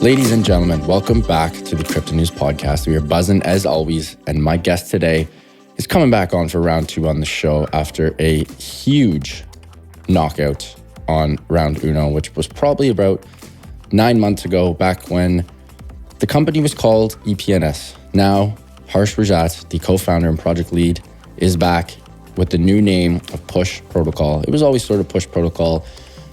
Ladies and gentlemen, welcome back to the Crypto News Podcast. We are buzzing as always, and my guest today is coming back on for round 2 on the show after a huge knockout on round uno, which was probably about 9 months ago, back when the company was called EPNS. Now, Harsh Rajat, the co-founder and project lead, is back with the new name of Push Protocol. It was always sort of Push Protocol.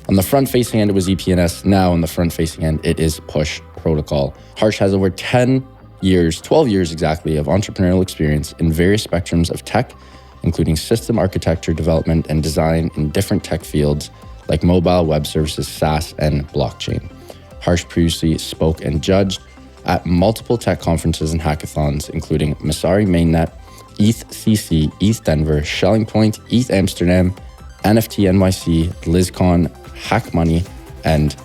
On the front-facing end, it was EPNS. Now on the front-facing end, it is Push Protocol. Harsh has over 12 years exactly, of entrepreneurial experience in various spectrums of tech, including system architecture, development, and design in different tech fields like mobile, web services, SaaS, and blockchain. Harsh previously spoke and judged at multiple tech conferences and hackathons, including Messari Mainnet, ETHCC, ETHDenver, Schelling Point, ETHAmsterdam, NFT NYC, Liscon, HackMoney, and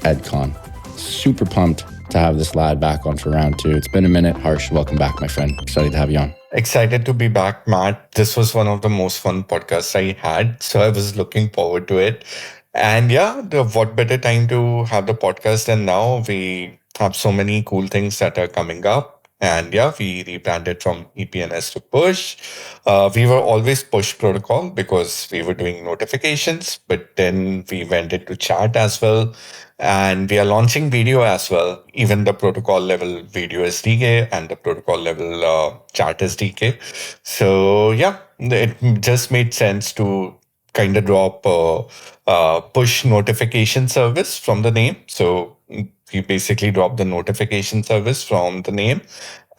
EDCON. Super pumped to have this lad back on for round 2. It's been a minute. Harsh, welcome back, my friend. Excited to have you on. Excited to be back, Matt. This was one of the most fun podcasts I had, so I was looking forward to it. And yeah, what better time to have the podcast than now? We have so many cool things that are coming up. And yeah, we rebranded from EPNS to Push. We were always Push Protocol because we were doing notifications, but then we went into chat as well. And we are launching video as well, even the protocol level video SDK and the protocol level chat SDK. So yeah, it just made sense to kind of drop push notification service from the name. So we basically drop the notification service from the name.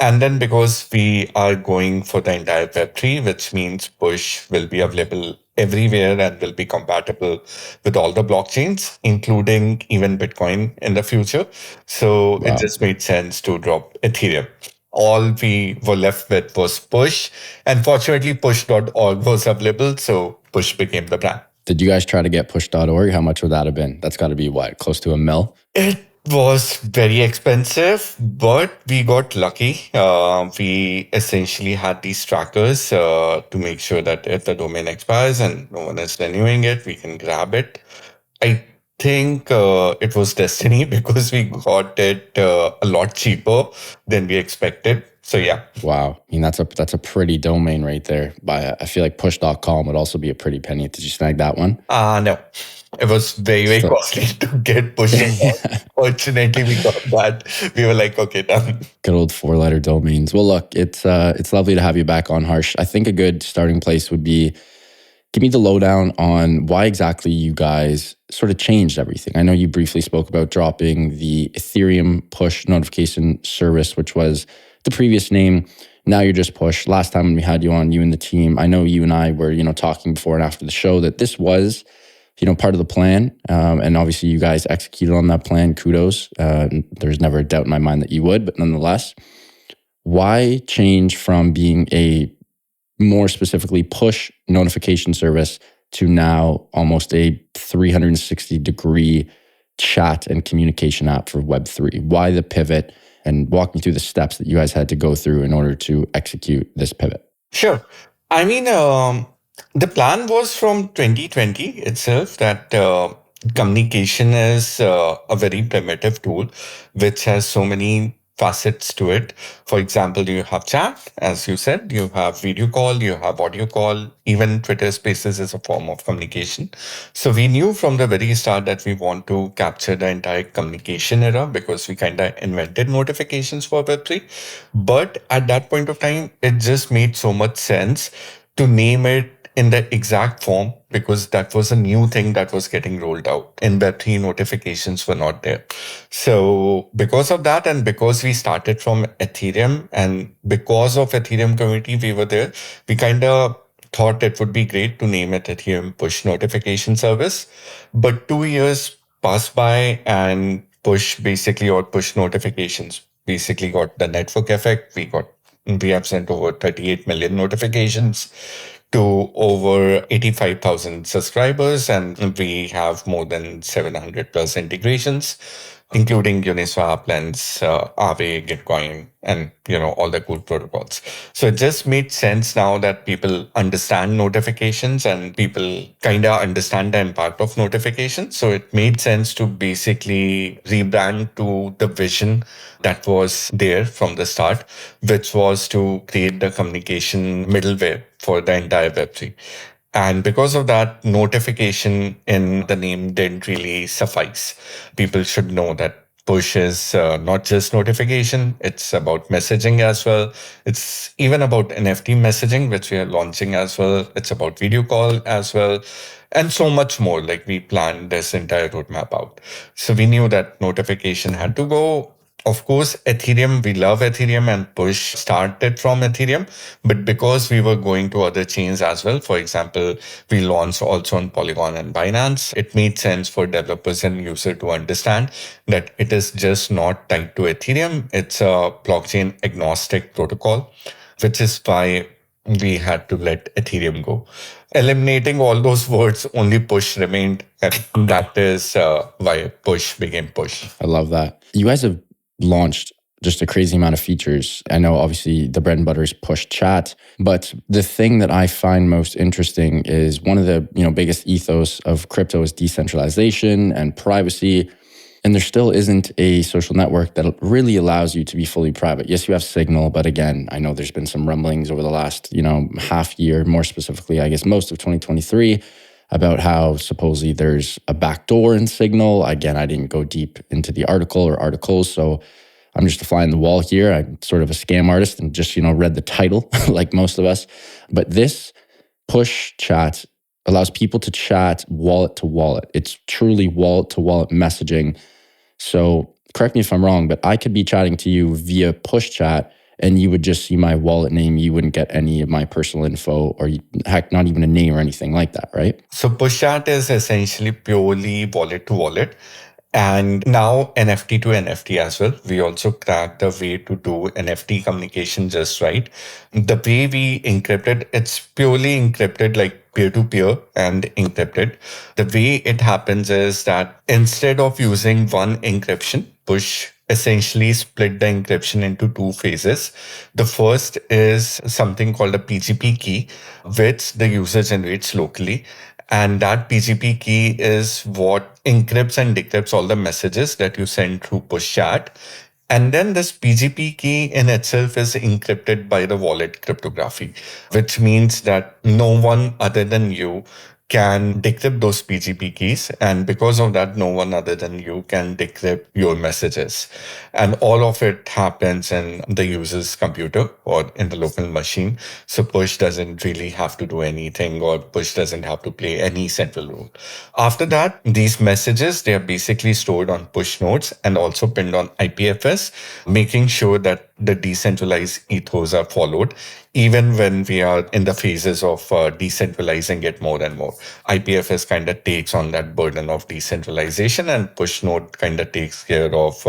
And then because we are going for the entire Web3, which means push will be available everywhere and will be compatible with all the blockchains, including even Bitcoin in the future. So It just made sense to drop Ethereum. All we were left with was Push. And fortunately, push.org was available. So Push became the brand. Did you guys try to get push.org? How much would that have been? That's got to be what, close to $1 million? It was very expensive, but we got lucky. We essentially had these trackers to make sure that if the domain expires and no one is renewing it, we can grab it. I think it was destiny because we got it a lot cheaper than we expected. So yeah. Wow. I mean, that's a pretty domain right there. I feel like push.com would also be a pretty penny. Did you snag that one? No. It was very costly to get pushing. Fortunately, we got that. We were like, okay, done. Good old 4-letter domains. Well, look, it's lovely to have you back on, Harsh. I think a good starting place would be, give me the lowdown on why exactly you guys sort of changed everything. I know you briefly spoke about dropping the Ethereum push notification service, which was the previous name. Now you're just Push. Last time when we had you on, you and the team, I know you and I were, talking before and after the show that this was, part of the plan. And obviously you guys executed on that plan. Kudos. There's never a doubt in my mind that you would, but nonetheless, why change from being a more specifically push notification service to now almost a 360-degree chat and communication app for Web3? Why the pivot? And walk me through the steps that you guys had to go through in order to execute this pivot. Sure. I mean, the plan was from 2020 itself that communication is a very primitive tool, which has so many facets to it. For example, you have chat, as you said, you have video call, you have audio call, even Twitter Spaces is a form of communication. So we knew from the very start that we want to capture the entire communication era because we kind of invented notifications for Web3. But at that point of time, it just made so much sense to name it in the exact form because that was a new thing that was getting rolled out. In Web3, notifications were not there. So because of that, and because we started from Ethereum, and because of Ethereum community, we were there, we kind of thought it would be great to name it Ethereum Push Notification Service. But 2 years passed by and Push notifications basically got the network effect. We have sent over 38 million notifications to over 85,000 subscribers, and we have more than 700 plus integrations. including Uniswap, Lens, Aave, Gitcoin, and all the cool protocols. So it just made sense now that people understand notifications and people kind of understand the impact of notifications. So it made sense to basically rebrand to the vision that was there from the start, which was to create the communication middleware for the entire Web3. And because of that, notification in the name didn't really suffice. People should know that push is not just notification, it's about messaging as well. It's even about NFT messaging, which we are launching as well. It's about video call as well. And so much more. Like we planned this entire roadmap out. So we knew that notification had to go. Of course, Ethereum, we love Ethereum and push started from Ethereum. But because we were going to other chains as well, for example, we launched also on Polygon and Binance, it made sense for developers and users to understand that it is just not tied to Ethereum. It's a blockchain agnostic protocol, which is why we had to let Ethereum go. Eliminating all those words, only push remained. And that is why push became push. I love that. You guys have launched just a crazy amount of features. I know obviously the bread and butter is push chat, but the thing that I find most interesting is one of the biggest ethos of crypto is decentralization and privacy. And there still isn't a social network that really allows you to be fully private. Yes, you have Signal, but again, I know there's been some rumblings over the last, half year, more specifically, I guess most of 2023, about how supposedly there's a backdoor in Signal. Again, I didn't go deep into the article or articles, so I'm just a fly on the wall here. I'm sort of a scam artist and just, read the title like most of us. But this push chat allows people to chat wallet to wallet. It's truly wallet to wallet messaging. So correct me if I'm wrong, but I could be chatting to you via push chat and you would just see my wallet name. You wouldn't get any of my personal info or heck, not even a name or anything like that, right? So push chat is essentially purely wallet to wallet. And now NFT to NFT as well. We also cracked the way to do NFT communication just right. The way we encrypted, it's purely encrypted like peer-to-peer and encrypted. The way it happens is that instead of using one encryption, push essentially split the encryption into two phases. The first is something called a PGP key, which the user generates locally. And that PGP key is what encrypts and decrypts all the messages that you send through push chat. And then this PGP key in itself is encrypted by the wallet cryptography, which means that no one other than you can decrypt those PGP keys. And because of that, no one other than you can decrypt your messages. And all of it happens in the user's computer or in the local machine. So push doesn't really have to do anything or push doesn't have to play any central role. After that, these messages, they are basically stored on push nodes and also pinned on IPFS, making sure that the decentralized ethos are followed, even when we are in the phases of decentralizing it more and more. IPFS kind of takes on that burden of decentralization, and push node kind of takes care of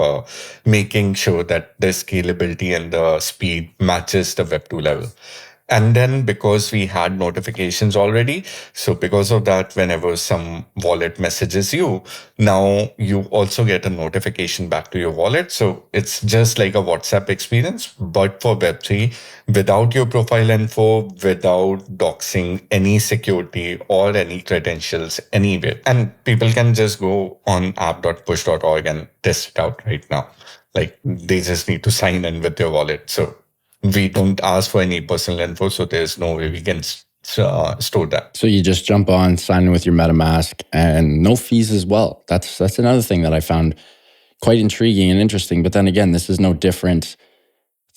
making sure that the scalability and the speed matches the Web2 level. And then because we had notifications already, so because of that, whenever some wallet messages you, now you also get a notification back to your wallet. So it's just like a WhatsApp experience, but for Web3, without your profile info, without doxing any security or any credentials anywhere. And people can just go on app.push.org and test it out right now. Like they just need to sign in with their wallet. So we don't ask for any personal info, so there's no way we can store that. So you just jump on, sign in with your MetaMask, and no fees as well. That's another thing that I found quite intriguing and interesting. But then again, this is no different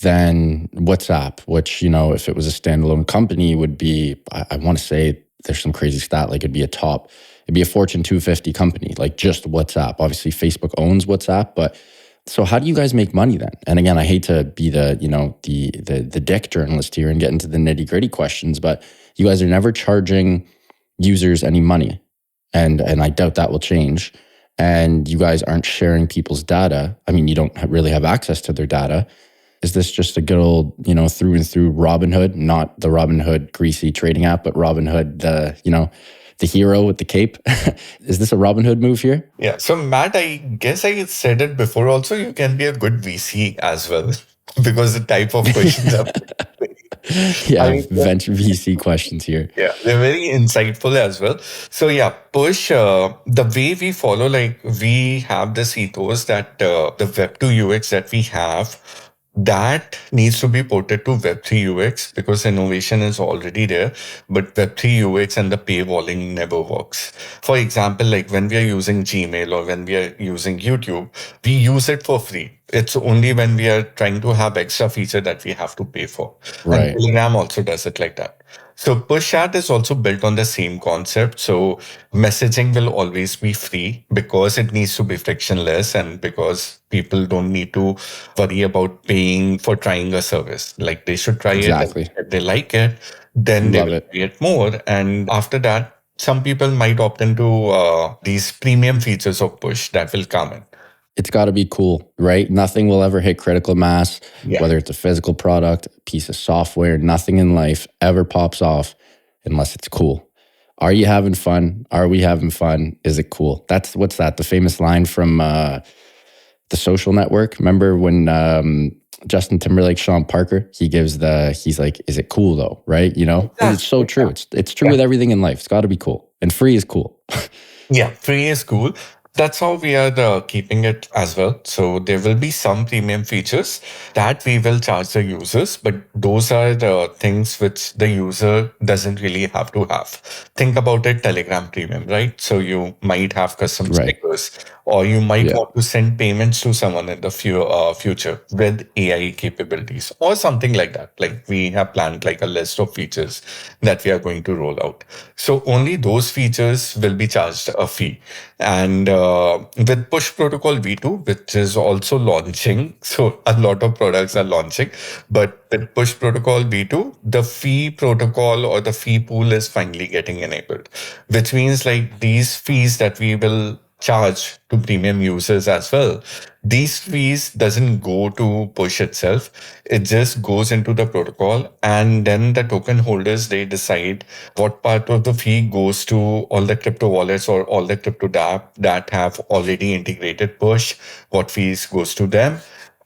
than WhatsApp, which, if it was a standalone company, would be, I want to say there's some crazy stat, like it'd be a Fortune 250 company, like just WhatsApp. Obviously, Facebook owns WhatsApp, but so how do you guys make money then? And again, I hate to be the dick journalist here and get into the nitty gritty questions, but you guys are never charging users any money. And I doubt that will change. And you guys aren't sharing people's data. I mean, you don't really have access to their data. Is this just a good old, through and through Robinhood, not the Robinhood greasy trading app, but Robinhood, the the hero with the cape. Is this a Robin Hood move here? Yeah. So Matt, I guess I said it before also, you can be a good VC as well because the type of questions are Yeah, I venture VC questions here. yeah, they're very insightful as well. So yeah, push the way we follow, like we have this ethos that the Web2 UX that we have, that needs to be ported to Web3 UX because innovation is already there, but Web3 UX and the paywalling never works. For example, like when we are using Gmail or when we are using YouTube, we use it for free. It's only when we are trying to have extra feature that we have to pay for. And Right. Telegram also does it like that. So push chat is also built on the same concept. So messaging will always be free because it needs to be frictionless and because people don't need to worry about paying for trying a service. Like they should try it. Exactly. If they like it, then they Love will it. pay it more. And after that, some people might opt into these premium features of push that will come in. It's got to be cool, right? Nothing will ever hit critical mass, Yeah. whether it's a physical product, a piece of software, nothing in life ever pops off unless it's cool. Are you having fun? Are we having fun? Is it cool? That's what's that? The famous line from The Social Network. Remember when Justin Timberlake, Sean Parker, he's like, is it cool though? Right? You know, and it's so true. It's true with everything in life. It's got to be cool, and free is cool. Yeah, free is cool. That's how we are keeping it as well. So there will be some premium features that we will charge the users, but those are the things which the user doesn't really have to have. Think about it, Telegram premium, right? So you might have custom Right. stickers, or you might Yeah. want to send payments to someone in the future with AI capabilities or something like that. Like we have planned like a list of features that we are going to roll out. So only those features will be charged a fee. And with Push Protocol V2, which is also launching, so a lot of products are launching, but with Push Protocol V2, the fee protocol or the fee pool is finally getting enabled, which means like these fees that we will charge to premium users as well. These fees doesn't go to Push itself. It just goes into the protocol, and then the token holders, they decide what part of the fee goes to all the crypto wallets or all the crypto dApp that have already integrated Push, what fees goes to them.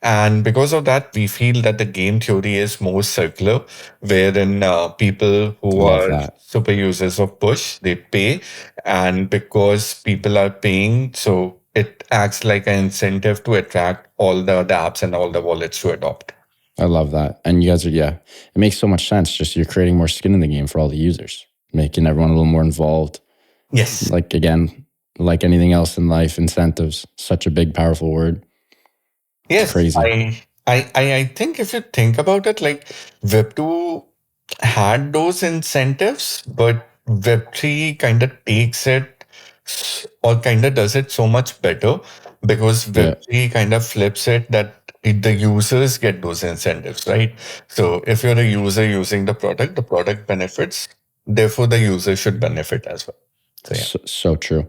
And because of that, we feel that the game theory is more circular, wherein people who Love are that. super users of Push, they pay. And because people are paying, so it acts like an incentive to attract all the apps and all the wallets to adopt. I love that. And you guys are, yeah, it makes so much sense. Just you're creating more skin in the game for all the users, making everyone a little more involved. Yes. Like, again, like anything else in life, incentives, such a big, powerful word. Yes, Crazy. I think if you think about it, like Web2 had those incentives, but Web3 kind of takes it or kind of does it so much better because Yeah. Web3 kind of flips it that the users get those incentives, right? So if you're a user using the product benefits, therefore the user should benefit as well. So yeah. So true.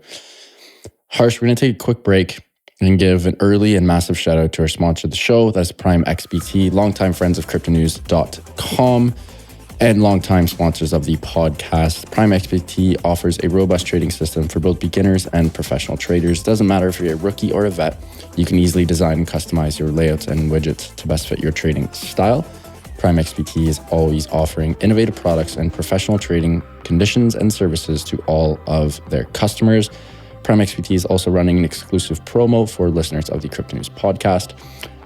Harsh, we're going to take a quick break and give an early and massive shout out to our sponsor of the show. That's Prime XBT, longtime friends of cryptonews.com and longtime sponsors of the podcast. Prime XBT offers a robust trading system for both beginners and professional traders. Doesn't matter if you're a rookie or a vet, you can easily design and customize your layouts and widgets to best fit your trading style. Prime XBT is always offering innovative products and professional trading conditions and services to all of their customers. Prime XBT is also running an exclusive promo for listeners of the Crypto News podcast.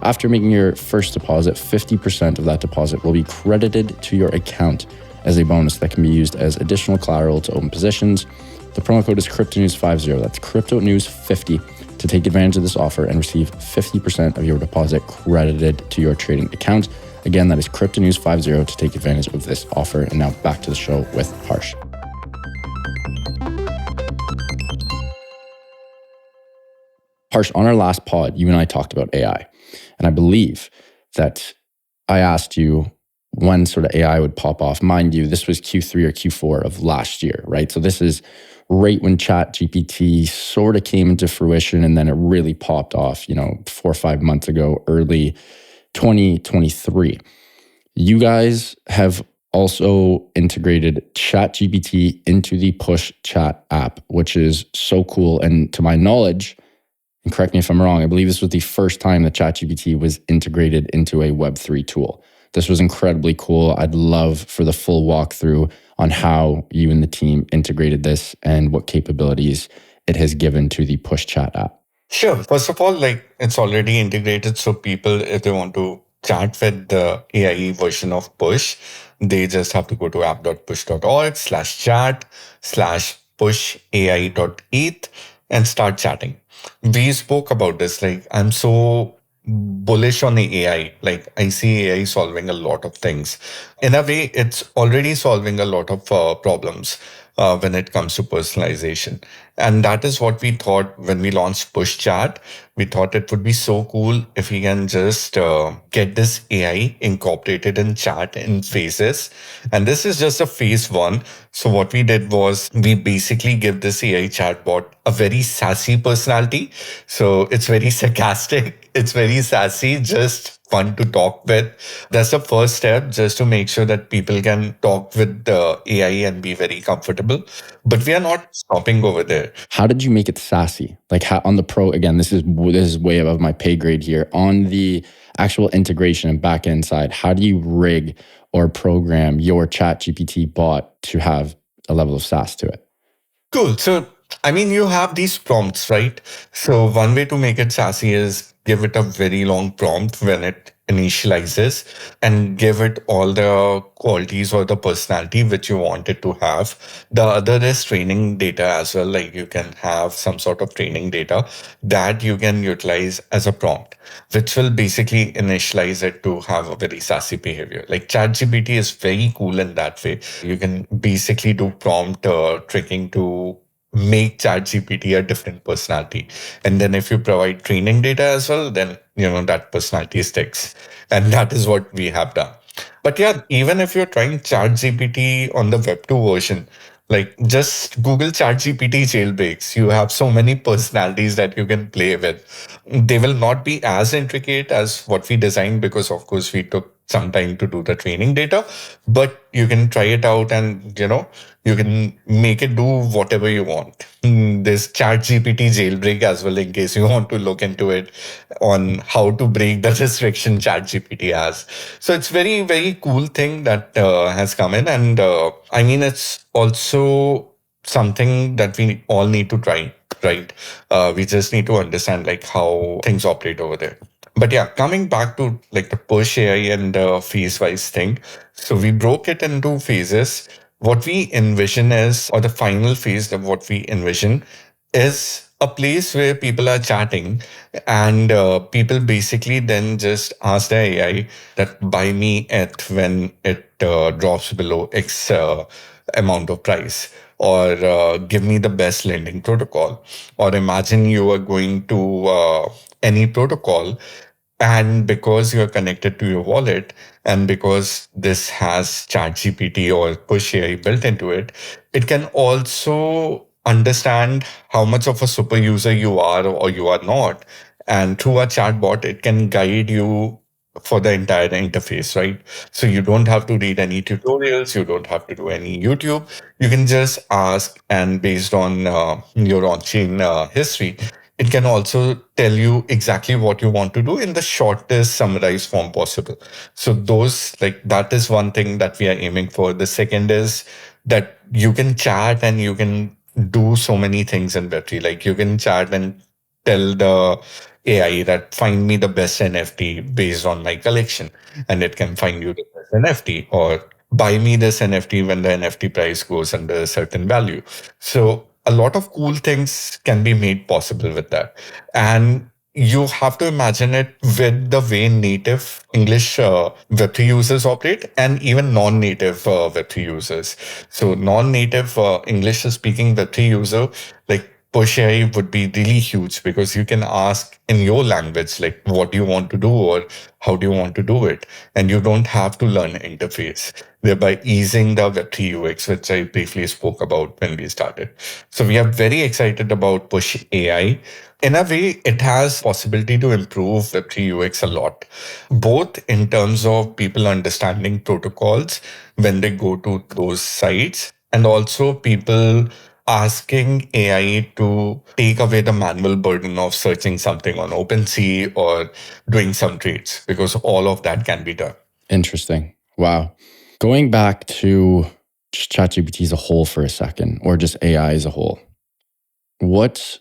After making your first deposit, 50% of that deposit will be credited to your account as a bonus that can be used as additional collateral to open positions. The promo code is CryptoNews50. That's CryptoNews50 to take advantage of this offer and receive 50% of your deposit credited to your trading account. Again, that is CryptoNews50 to take advantage of this offer. And now back to the show with Harsh. Harsh, on our last pod, you and I talked about AI. And I believe that I asked you when sort of AI would pop off. Mind you, this was Q3 or Q4 of last year, right? So this is right when ChatGPT sort of came into fruition and then it really popped off, 4 or 5 months ago, early 2023. You guys have also integrated ChatGPT into the Push Chat app, which is so cool. And to my knowledge, and correct me if I'm wrong, I believe this was the first time that ChatGPT was integrated into a Web3 tool. This was incredibly cool. I'd love for the full walkthrough on how you and the team integrated this and what capabilities it has given to the Push Chat app. Sure. First of all, like it's already integrated. So people, if they want to chat with the AI version of Push, they just have to go to app.push.org/chat/pushai.eth and start chatting. We spoke about this. Like I'm so bullish on the AI. Like I see AI solving a lot of things. In a way, it's already solving a lot of problems when it comes to personalization. And that is what we thought when we launched Push Chat. We thought it would be so cool if we can just get this AI incorporated in chat in phases. And this is just a phase one. So what we did was we basically give this AI chatbot a very sassy personality. So it's very sarcastic. It's very sassy, just fun to talk with. That's the first step, just to make sure that people can talk with the AI and be very comfortable. But we are not stopping over there. How did you make it sassy? Like how, on the pro, again, this is way above my pay grade here. On the actual integration and backend side, how do you rig or program your ChatGPT bot to have a level of sass to it? Cool. So, I mean, you have these prompts, right? So, one way to make it sassy is give it a very long prompt when it initializes and give it all the qualities or the personality which you want it to have. The other is training data as well. Like you can have some sort of training data that you can utilize as a prompt, which will basically initialize it to have a very sassy behavior. Like ChatGPT is very cool in that way. You can basically do prompt tricking to make ChatGPT a different personality. And then if you provide training data as well, then that personality sticks. And that is what we have done. But yeah, even if you're trying ChatGPT on the Web2 version, like just Google ChatGPT jailbreaks. You have so many personalities that you can play with. They will not be as intricate as what we designed because, of course, we took some time to do the training data, but you can try it out and, you can make it do whatever you want. There's ChatGPT jailbreak as well in case you want to look into it on how to break the restriction ChatGPT has. So it's very, very cool thing that has come in. And I mean, it's also something that we all need to try, right? We just need to understand like how things operate over there. But yeah, coming back to like the push AI and the phase wise thing. So we broke it into phases. What we envision is, or the final phase of what we envision is a place where people are chatting and people basically then just ask the AI that buy me ETH when it drops below X amount of price, or give me the best lending protocol, or imagine you are going to any protocol, and because you're connected to your wallet, and because this has ChatGPT or Push AI built into it, it can also understand how much of a super user you are or you are not. And through a chatbot, it can guide you for the entire interface, right? So you don't have to read any tutorials, you don't have to do any YouTube. You can just ask, and based on your on-chain history, it can also tell you exactly what you want to do in the shortest summarized form possible. So those, like, that is one thing that we are aiming for. The second is that you can chat and you can do so many things in Web3. Like you can chat and tell the AI that find me the best NFT based on my collection, and it can find you the best NFT, or buy me this NFT when the NFT price goes under a certain value. So a lot of cool things can be made possible with that. And you have to imagine it with the way native English Web3 users operate, and even non-native Web3 users. So non-native English speaking Web3 user, like push AI would be really huge because you can ask in your language, like, what do you want to do or how do you want to do it? And you don't have to learn interface, thereby easing the Web3 UX, which I briefly spoke about when we started. So we are very excited about push AI. In a way, it has possibility to improve Web3 UX a lot, both in terms of people understanding protocols when they go to those sites, and also people asking AI to take away the manual burden of searching something on OpenSea or doing some trades, because all of that can be done. Interesting. Wow. Going back to just ChatGPT as a whole for a second, or just AI as a whole, what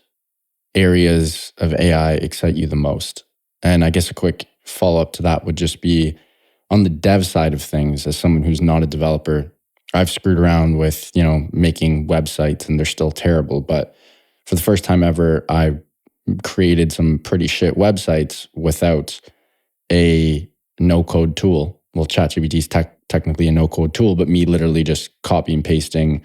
areas of AI excite you the most? And I guess a quick follow up to that would just be on the dev side of things. As someone who's not a developer, I've screwed around with, making websites and they're still terrible. But for the first time ever, I created some pretty shit websites without a no code tool. Well, ChatGPT is technically a no code tool, but me literally just copy and pasting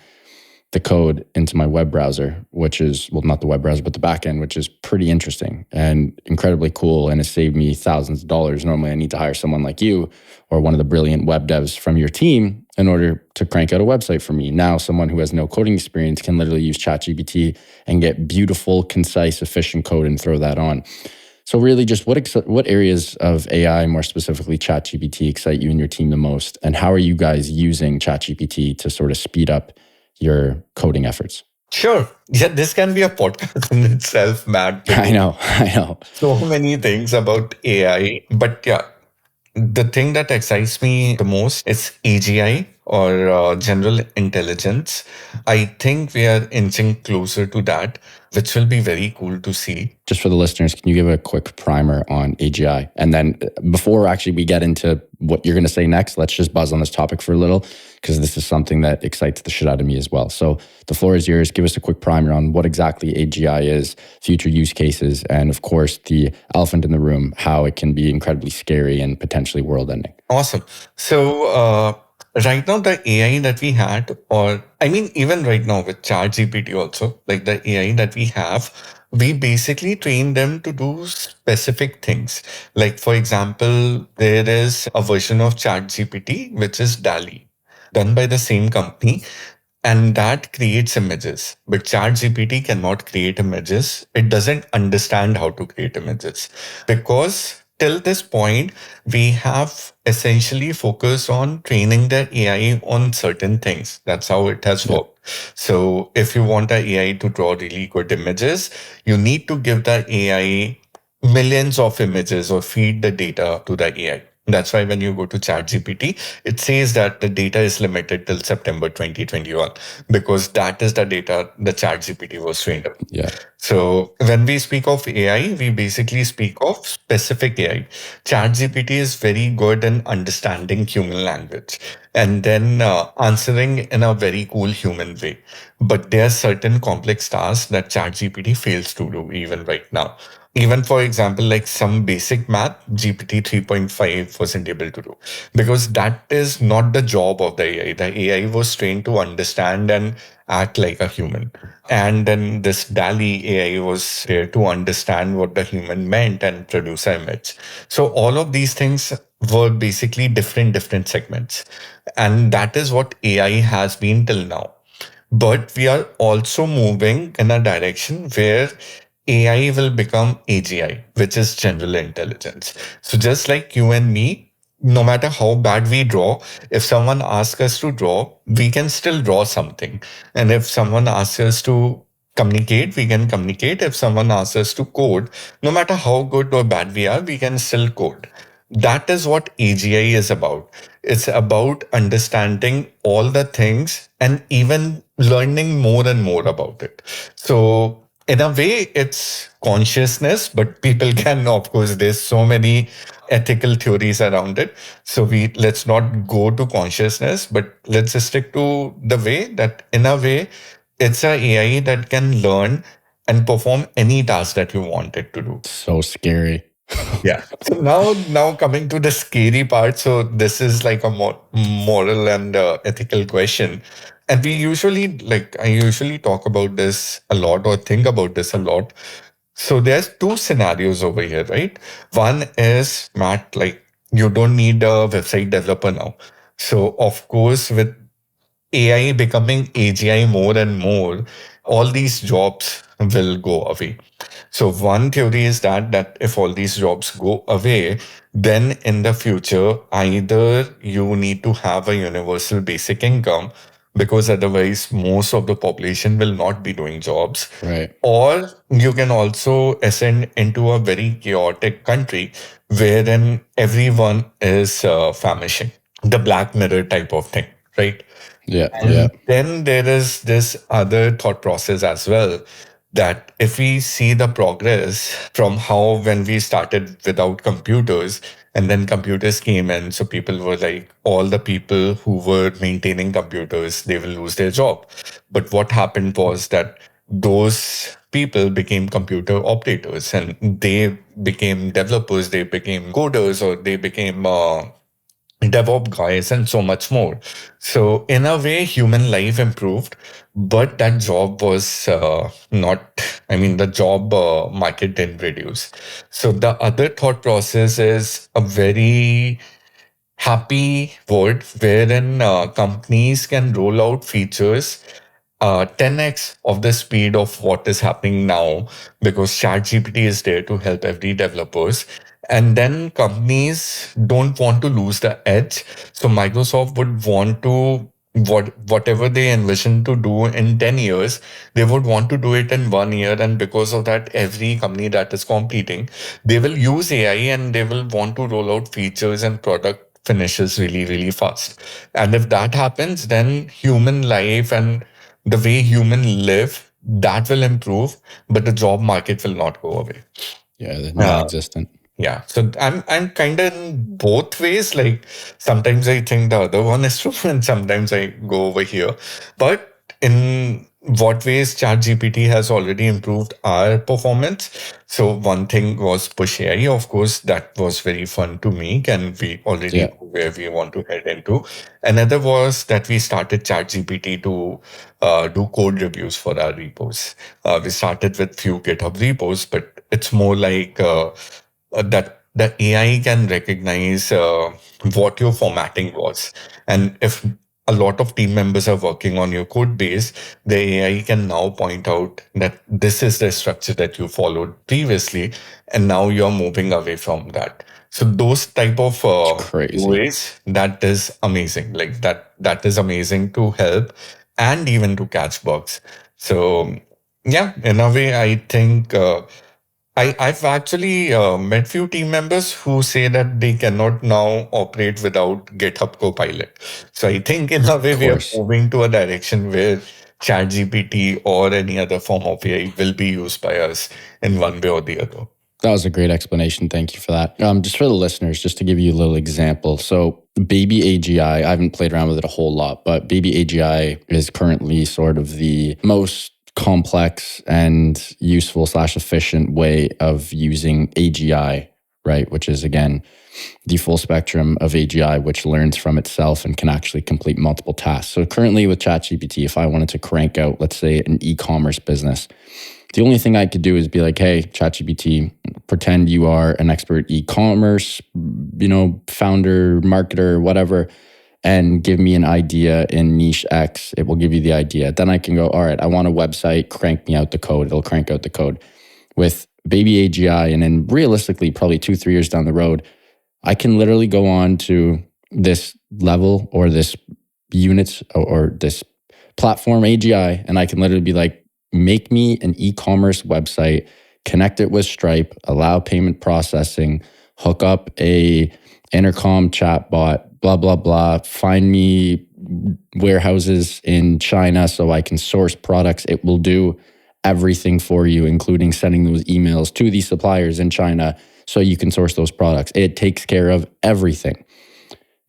the code into my web browser, which is, well, not the web browser, but the backend, which is pretty interesting and incredibly cool. And it saved me thousands of dollars. Normally, I need to hire someone like you or one of the brilliant web devs from your team in order to crank out a website for me. Now, someone who has no coding experience can literally use ChatGPT and get beautiful, concise, efficient code and throw that on. So really just what areas of AI, more specifically ChatGPT, excite you and your team the most? And how are you guys using ChatGPT to sort of speed up your coding efforts? Sure. Yeah, this can be a podcast in itself, Matt. I know. So many things about AI. But yeah, the thing that excites me the most is AGI, or general intelligence. I think we are inching closer to that, which will be very cool to see. Just for the listeners, can you give a quick primer on AGI? And then before actually we get into what you're going to say next, let's just buzz on this topic for a little, because this is something that excites the shit out of me as well. So the floor is yours. Give us a quick primer on what exactly AGI is, future use cases, and of course, the elephant in the room, how it can be incredibly scary and potentially world ending. Awesome. So, right now, the AI that we had, or I mean, even right now with ChatGPT also, like the AI that we have, we basically train them to do specific things. Like, for example, there is a version of ChatGPT, which is DALI, done by the same company. And that creates images. But ChatGPT cannot create images. It doesn't understand how to create images, because till this point, we have essentially focused on training the AI on certain things. That's how it has worked. So if you want the AI to draw really good images, you need to give the AI millions of images or feed the data to the AI. That's why when you go to ChatGPT, it says that the data is limited till September 2021, because that is the data the ChatGPT was trained on. Yeah. So when we speak of AI, we basically speak of specific AI. ChatGPT is very good in understanding human language and then answering in a very cool human way. But there are certain complex tasks that ChatGPT fails to do even right now. Even for example, like some basic math, GPT 3.5 wasn't able to do, because that is not the job of the AI. The AI was trained to understand and act like a human. And then this DALI AI was there to understand what the human meant and produce an image. So all of these things were basically different segments. And that is what AI has been till now. But we are also moving in a direction where AI will become AGI, which is general intelligence. So just like you and me, no matter how bad we draw, if someone asks us to draw, we can still draw something. And if someone asks us to communicate, we can communicate. If someone asks us to code, no matter how good or bad we are, we can still code. That is what AGI is about. It's about understanding all the things and even learning more and more about it. So, in a way, it's consciousness, but people can, of course, there's so many ethical theories around it. So let's not go to consciousness, but let's just stick to the way that, in a way, it's a AI that can learn and perform any task that you want it to do. So scary. Yeah. So now coming to the scary part. So this is like a moral and ethical question. And I usually talk about this a lot or think about this a lot. So there's two scenarios over here, right? One is, Matt, like you don't need a website developer now. So of course, with AI becoming AGI more and more, all these jobs will go away. So one theory is that if all these jobs go away, then in the future, either you need to have a universal basic income because otherwise most of the population will not be doing jobs. Right. Or you can also ascend into a very chaotic country wherein everyone is famishing, the Black Mirror type of thing, right? Yeah. Yeah. And then there is this other thought process as well, that if we see the progress from how when we started without computers and then computers came in, so people were like, all the people who were maintaining computers, they will lose their job. But what happened was that those people became computer operators and they became developers, they became coders, or they became DevOps guys, and so much more. So, in a way, human life improved, but that job was not, I mean, the job market didn't reduce. So, the other thought process is a very happy world wherein companies can roll out features 10x of the speed of what is happening now, because ChatGPT is there to help every developers. And then companies don't want to lose the edge. So Microsoft would want to whatever they envision to do in 10 years, they would want to do it in 1 year. And because of that, every company that is competing, they will use AI and they will want to roll out features and product finishes really, really fast. And if that happens, then human life and the way human live, that will improve, but the job market will not go away. Yeah. They're Uh, non-existent. yeah, so I'm kind of in both ways. Like sometimes I think the other one is true, and sometimes I go over here. But in what ways ChatGPT has already improved our performance? So one thing was push AI. Of course, that was very fun to make, and we already Yeah. know where we want to head into. Another was that we started ChatGPT to do code reviews for our repos. We started with few GitHub repos, but it's more like that the AI can recognize what your formatting was. And if a lot of team members are working on your code base, the AI can now point out that this is the structure that you followed previously, and now you're moving away from that. So those type of It's crazy. ways, that is amazing. Like that is amazing to help and even to catch bugs. So yeah, in a way, I think. I've actually met few team members who say that they cannot now operate without GitHub Copilot. So I think in a Of way we are course. moving to a direction where ChatGPT or any other form of AI will be used by us in one way or the other. That was a great explanation. Thank you for that. Just for the listeners, just to give you a little example. So, Baby AGI, I haven't played around with it a whole lot, but Baby AGI is currently sort of the most complex and useful / efficient way of using AGI, right? Which is, again, the full spectrum of AGI, which learns from itself and can actually complete multiple tasks. So, currently with ChatGPT, if I wanted to crank out, let's say, an e-commerce business, the only thing I could do is be like, hey, ChatGPT, pretend you are an expert e-commerce, founder, marketer, whatever, and give me an idea in niche X. It will give you the idea. Then I can go, all right, I want a website, crank me out the code. It'll crank out the code. With Baby AGI, and then realistically, probably 2-3 years down the road, I can literally go on to this level or this units or this platform AGI, and I can literally be like, make me an e-commerce website, connect it with Stripe, allow payment processing, hook up a intercom chat bot, blah, blah, blah, find me warehouses in China so I can source products. It will do everything for you, including sending those emails to the suppliers in China so you can source those products. It takes care of everything.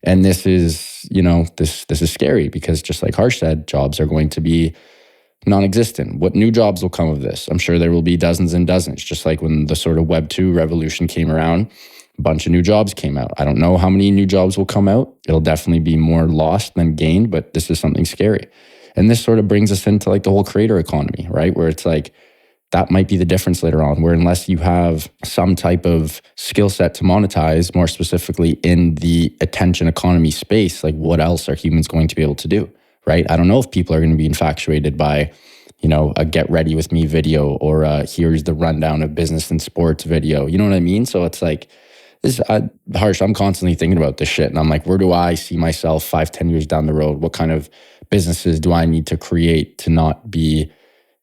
And this is, this is scary because just like Harsh said, jobs are going to be non-existent. What new jobs will come of this? I'm sure there will be dozens and dozens, just like when the sort of Web2 revolution came around, a bunch of new jobs came out. I don't know how many new jobs will come out. It'll definitely be more lost than gained, but this is something scary. And this sort of brings us into like the whole creator economy, right? Where it's like, that might be the difference later on, where unless you have some type of skill set to monetize, more specifically in the attention economy space, like what else are humans going to be able to do, right? I don't know if people are going to be infatuated by, a get ready with me video or here's the rundown of business and sports video. You know what I mean? So it's like, this Harsh, I'm constantly thinking about this shit. And I'm like, where do I see myself 5, 10 years down the road? What kind of businesses do I need to create to not be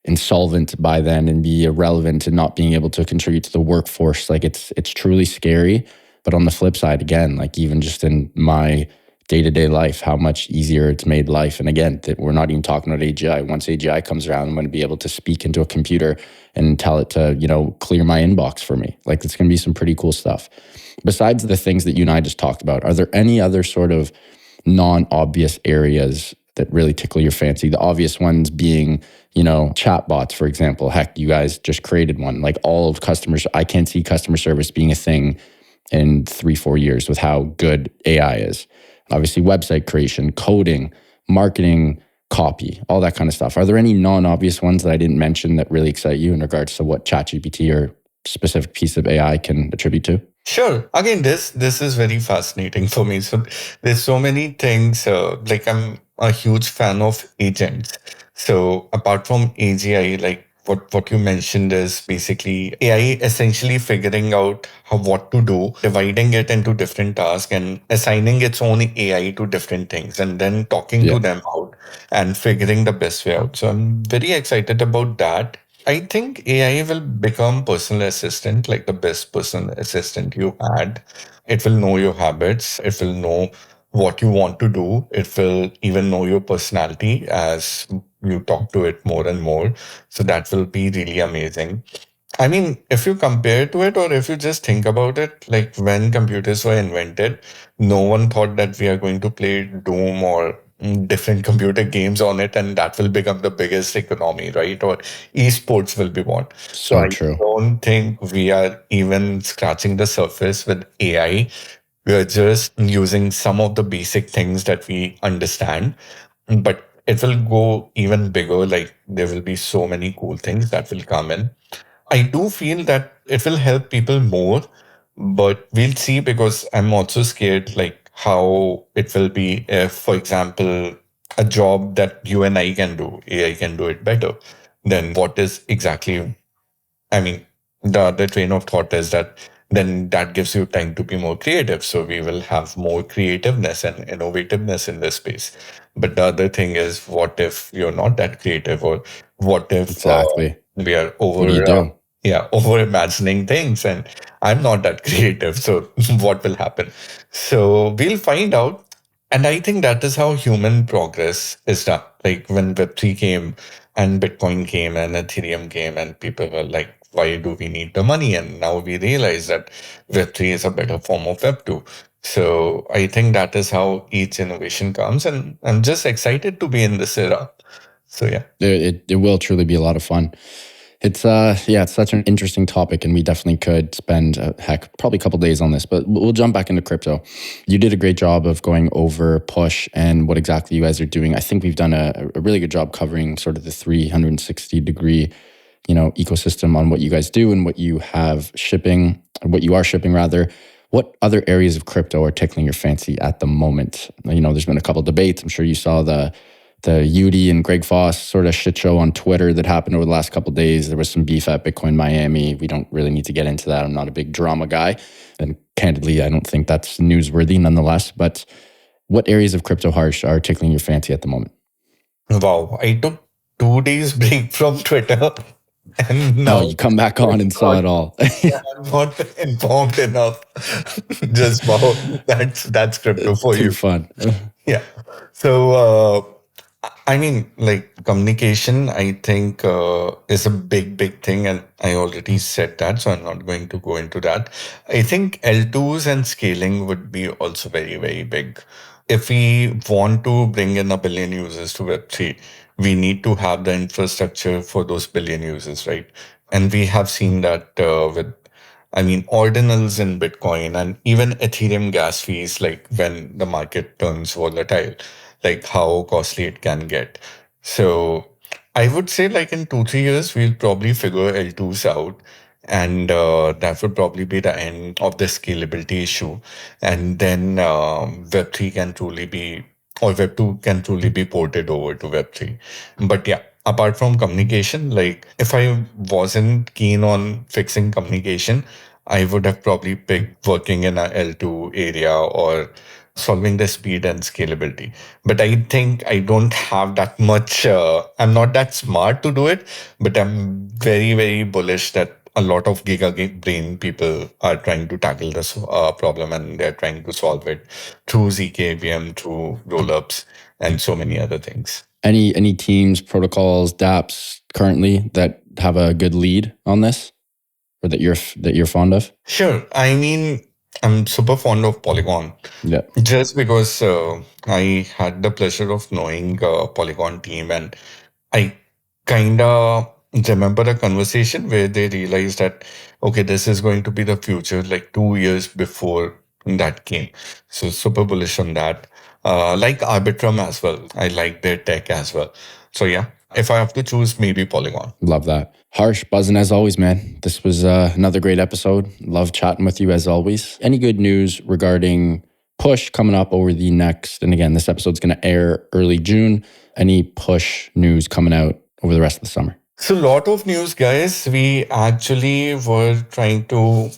insolvent by then and be irrelevant and not being able to contribute to the workforce? Like it's truly scary. But on the flip side, again, like even just in my day-to-day life, how much easier it's made life. And again, that we're not even talking about AGI. Once AGI comes around, I'm going to be able to speak into a computer and tell it to, clear my inbox for me. Like it's going to be some pretty cool stuff. Besides the things that you and I just talked about, are there any other sort of non-obvious areas that really tickle your fancy? The obvious ones being, chat bots, for example. Heck, you guys just created one. Like all of customers, I can't see customer service being a thing in 3-4 years with how good AI is. Obviously, website creation, coding, marketing, copy, all that kind of stuff. Are there any non-obvious ones that I didn't mention that really excite you in regards to what ChatGPT or specific piece of AI can attribute to? Sure. Again, this is very fascinating for me. So there's so many things. Like I'm a huge fan of agents. So apart from AGI, like what you mentioned is basically AI essentially figuring out what to do, dividing it into different tasks and assigning its own AI to different things, and then talking to Yeah, them out and figuring the best way out. So I'm very excited about that. I think AI will become personal assistant, like the best personal assistant you had. It will know your habits. It will know what you want to do. It will even know your personality as you talk to it more and more. So that will be really amazing. I mean, if you compare to it or if you just think about it, like when computers were invented, no one thought that we are going to play Doom or different computer games on it and that will become the biggest economy, right? Or esports will be born. So so I true. don't think we are even scratching the surface with AI. We are just using some of the basic things that we understand, but it will go even bigger. Like there will be so many cool things that will come in. I do feel that it will help people more, but we'll see because I'm also scared like how it will be if, for example, a job that you and I can do, AI can do it better. Then what is exactly, I mean, the train of thought is that then that gives you time to be more creative. So we will have more creativeness and innovativeness in this space. But the other thing is, what if you're not that creative, or what if Exactly. we are What do you do? over imagining things, and I'm not that creative. So what will happen? So we'll find out. And I think that is how human progress is done. Like when Web3 came and Bitcoin came and Ethereum came, and people were like, why do we need the money? And now we realize that Web3 is a better form of Web2. So I think that is how each innovation comes. And I'm just excited to be in this era. So yeah. It will truly be a lot of fun. It's it's such an interesting topic, and we definitely could spend probably a couple days on this, but we'll jump back into crypto. You did a great job of going over Push and what exactly you guys are doing. I think we've done a really good job covering sort of the 360-degree, ecosystem on what you guys do and what you have shipping, or what you are shipping rather. What other areas of crypto are tickling your fancy at the moment? There's been a couple debates. I'm sure you saw the Yudi and Greg Foss sort of shit show on Twitter that happened over the last couple of days. There was some beef at Bitcoin Miami. We don't really need to get into that. I'm not a big drama guy. And candidly, I don't think that's newsworthy nonetheless. But what areas of crypto Harsh are tickling your fancy at the moment? Wow. I took 2 days break from Twitter and Oh, now you come back on and saw it all. I'm not informed enough. Just wow, that's crypto for Too you. fun. Yeah. So, I mean, like communication, I think is a big thing, and I already said that, so I'm not going to go into that. I think L2s and scaling would be also very big. If we want to bring in a billion users to Web3, we need to have the infrastructure for those billion users, right? And we have seen that with I mean, ordinals in Bitcoin and even Ethereum gas fees, like when the market turns volatile, like how costly it can get. So I would say like in 2, 3 years, we'll probably figure L2s out. And that would probably be the end of the scalability issue. And then Web3 can truly be, or Web2 can truly be ported over to Web3. But yeah, apart from communication, like if I wasn't keen on fixing communication, I would have probably picked working in a L2 area or solving the speed and scalability. But I think I don't have that much, I'm not that smart to do it, but I'm very, very bullish that a lot of brain people are trying to tackle this problem, and they're trying to solve it through zkVM, through rollups, and so many other things. Any teams, protocols, dApps currently that have a good lead on this, or that you're fond of? Sure. I mean, I'm super fond of Polygon. Yeah. Just because I had the pleasure of knowing Polygon team, and I kind of remember a conversation where they realized that, okay, this is going to be the future, like 2 years before that came. So super bullish on that. Like Arbitrum as well. I like their tech as well. So yeah, if I have to choose, maybe Polygon. Love that. Harsh, buzzing as always, man. This was another great episode. Love chatting with you as always. Any good news regarding Push coming up over the next, and again, this episode's going to air early June. Any Push news coming out over the rest of the summer? So, a lot of news, guys. We actually were trying to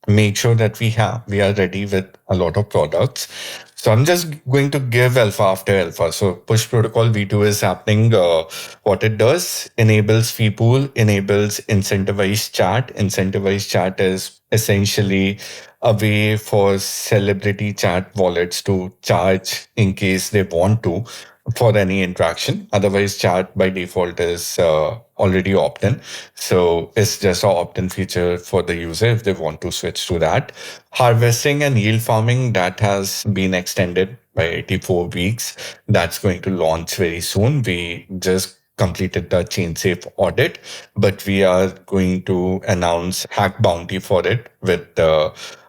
make sure that we are ready with a lot of products. So I'm just going to give alpha after alpha. So push protocol V2 is happening. What it does enables fee pool, enables incentivized chat. Incentivized chat is essentially a way for celebrity chat wallets to charge in case they want to for any interaction. Otherwise, chat by default is already opt-in. So it's just an opt-in feature for the user if they want to switch to that. Harvesting and yield farming, that has been extended by 84 weeks. That's going to launch very soon. We just completed the chain safe audit, but we are going to announce hack bounty for it with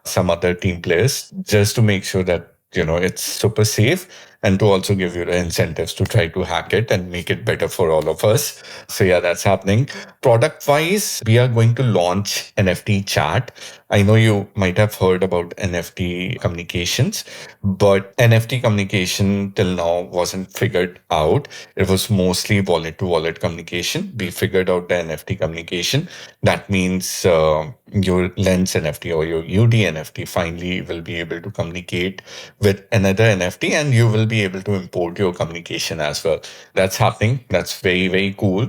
some other team players just to make sure that it's super safe, and to also give you the incentives to try to hack it and make it better for all of us. So yeah, that's happening. Product wise, we are going to launch NFT chat. I know you might have heard about NFT communications, but NFT communication till now wasn't figured out. It was mostly wallet to wallet communication. We figured out the NFT communication. That means your Lens NFT or your UD NFT finally will be able to communicate with another NFT, and you will be able to import your communication as well. That's happening. That's very, very cool.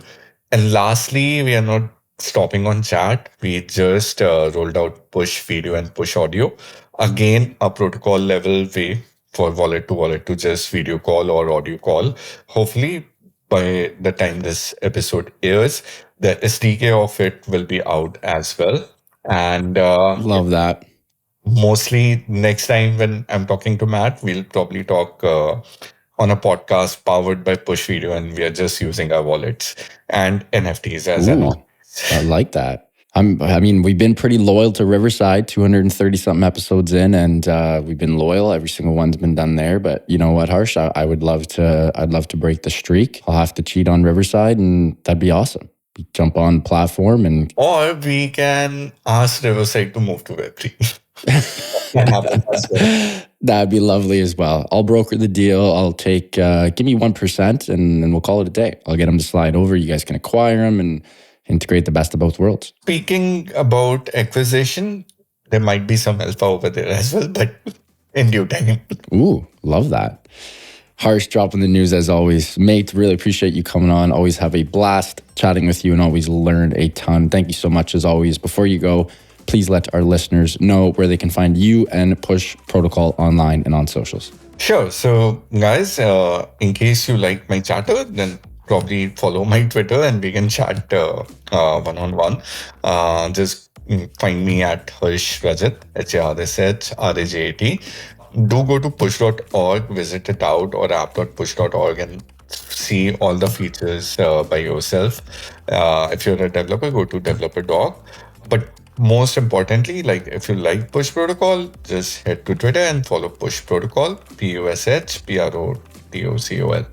And lastly, we are not stopping on chat. We just rolled out push video and push audio. Again, a protocol level way for wallet to just video call or audio call. Hopefully, by the time this episode airs, the SDK of it will be out as well. And Love that. mostly next time when I'm talking to Matt, we'll probably talk on a podcast powered by Push Video, and we are just using our wallets and NFTs as an Ooh, I like that. I mean, we've been pretty loyal to Riverside, 230 something episodes in, and we've been loyal. Every single one's been done there. But you know what, Harsh? I'd love to break the streak. I'll have to cheat on Riverside, and that'd be awesome. Jump on platform and Or we can ask Riverside to move to Web3. Can happen as well. that'd be lovely as well. I'll broker the deal. I'll take, give me 1%, and then we'll call it a day. I'll get them to slide over. You guys can acquire them and integrate the best of both worlds. Speaking about acquisition, there might be some alpha over there as well, but in due time. Ooh, love that. Harsh dropping the news as always. Mate, really appreciate you coming on. Always have a blast chatting with you and always learned a ton. Thank you so much as always. Before you go, please let our listeners know where they can find you and Push Protocol online and on socials. Sure. So, guys, in case you like my chatter, then probably follow my Twitter and we can chat one-on-one. Just find me at Harsh Rajat, HARSH Do go to push.org, visit it out, or app.push.org, and see all the features by yourself. If you're a developer, go to developer doc. But most importantly, like if you like Push Protocol, just head to Twitter and follow Push Protocol, PUSH PROTOCOL.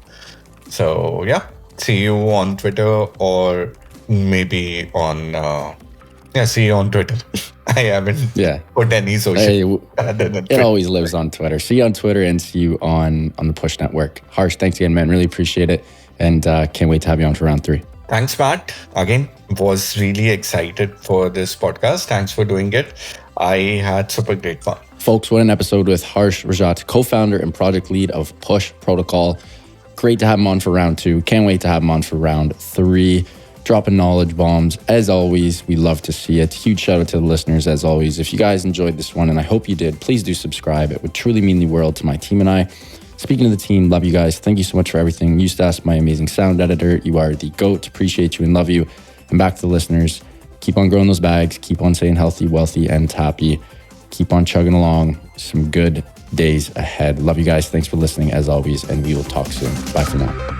So yeah, see you on Twitter or maybe on see you on Twitter. I haven't put any social other than it Twitter. always lives on Twitter. See you on Twitter and see you on the Push Network. Harsh, thanks again, man. Really appreciate it. And can't wait to have you on for round 3. Thanks, Matt. Again, was really excited for this podcast. Thanks for doing it. I had super great fun. Folks, what an episode with Harsh Rajat, co-founder and project lead of Push Protocol. Great to have him on for round 2. Can't wait to have him on for round 3. Dropping knowledge bombs. As always, we love to see it. Huge shout out to the listeners, as always. If you guys enjoyed this one, and I hope you did, please do subscribe. It would truly mean the world to my team and I. Speaking of the team, love you guys. Thank you so much for everything. Eustace, my amazing sound editor. You are the GOAT. Appreciate you and love you. And back to the listeners. Keep on growing those bags. Keep on staying healthy, wealthy, and happy. Keep on chugging along. Some good days ahead. Love you guys. Thanks for listening, as always. And we will talk soon. Bye for now.